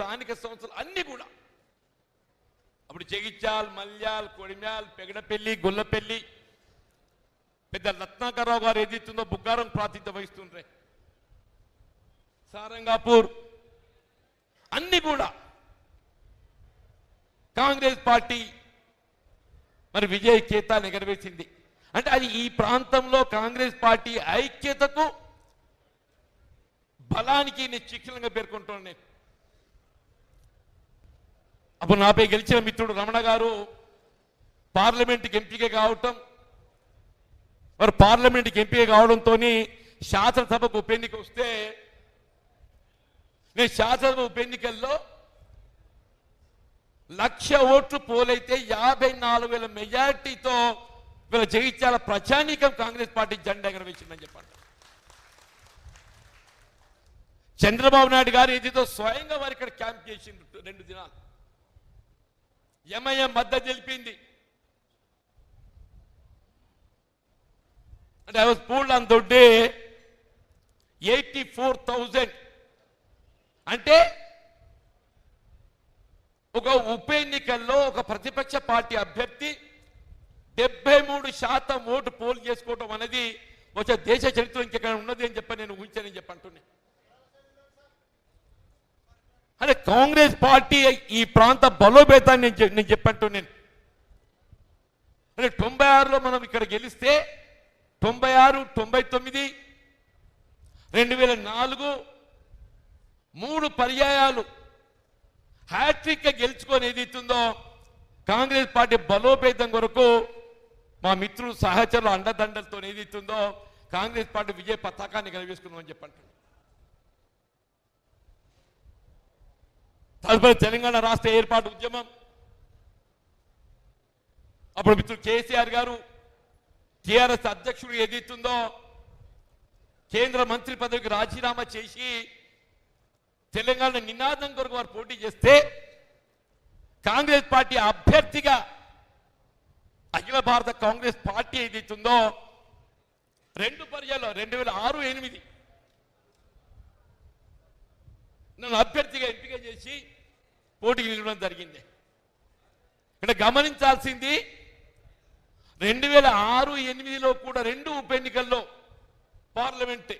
స్థానిక సంస్థలు అన్ని కూడా అప్పుడు జగిత్యాల్, మల్యాల్, కొడిమ్యాల్, పెగడపల్లి, గొల్లపల్లి, పెద్ద రత్నాకరరావు గారు ఏదైతుందో బుగ్గారం ప్రాతినిధ్యం వహిస్తుండ్రే, సారంగాపూర్ అన్ని కూడా కాంగ్రెస్ పార్టీ మరి విజయ కేతాలు ఎగరవేసింది. అంటే అది ఈ ప్రాంతంలో కాంగ్రెస్ పార్టీ ఐక్యతకు బలానికి నేను చిహ్నంగా పేర్కొంటున్నాను. నేను అప్పుడు నాపై గెలిచిన మిత్రుడు రమణ గారు పార్లమెంట్కి ఎంపిక కావటం, మరి పార్లమెంట్కి ఎంపిక కావడంతో శాసనసభకు ఉప ఎన్నిక వస్తే నేను శాసనసభ ఉప ఎన్నికల్లో 1,00,000 ఓట్లు పోలైతే 54,000 మెజార్టీతో వీళ్ళ జగిత్యాల ప్రజానీకం కాంగ్రెస్ పార్టీ జెండా ఎగరవేసిందని చెప్పండి. చంద్రబాబు నాయుడు గారు ఏదైతే స్వయంగా వారు ఇక్కడ క్యాంప్ చేసింది 2 దినాలు, ఎంఐఎం మద్దతు తెలిపింది. అంటే I was polled on the day 84,000. అంటే ఒక ఉప ఎన్నికల్లో ఒక ప్రతిపక్ష పార్టీ అభ్యర్థి 73% ఓటు పోల్ చేసుకోవడం అనేది ఒక దేశ చరిత్ర ఇంకెక్కడ ఉన్నది అని చెప్పి నేను ఊహించానని చెప్పంటున్నాను. అంటే కాంగ్రెస్ పార్టీ ఈ ప్రాంత బలోపేతాన్ని నేను చెప్పంటున్నాను. అంటే 96లో మనం ఇక్కడ గెలిస్తే 96, 99, 2004 3 పర్యాయాలు హ్యాట్రిక్ గెలుచుకొని ఏదైతుందో కాంగ్రెస్ పార్టీ బలోపేతం కొరకు మా మిత్రులు సహచరులు అండదండలతో ఏదైతుందో కాంగ్రెస్ పార్టీ విజయ పతాకాన్ని కలిగిస్తున్నామని చెప్పండి. తదుపరి తెలంగాణ రాష్ట్ర ఏర్పాటు ఉద్యమం, అప్పుడు మిత్రుడు కేసీఆర్ గారు టీఆర్ఎస్ అధ్యక్షుడు ఏదైతుందో కేంద్ర మంత్రి పదవికి రాజీనామా చేసి తెలంగాణ నినాదం కొరకు వారు పోటీ చేస్తే కాంగ్రెస్ పార్టీ అభ్యర్థిగా అఖిల భారత కాంగ్రెస్ పార్టీ ఏదైతుందో 2 పర్యాలు 2006, 2008 నన్ను అభ్యర్థిగా ఎంపిక చేసి పోటీకి నిలవడం జరిగింది. ఇక్కడ గమనించాల్సింది 2006, 2008లో కూడా 2 ఉప ఎన్నికల్లో పార్లమెంట్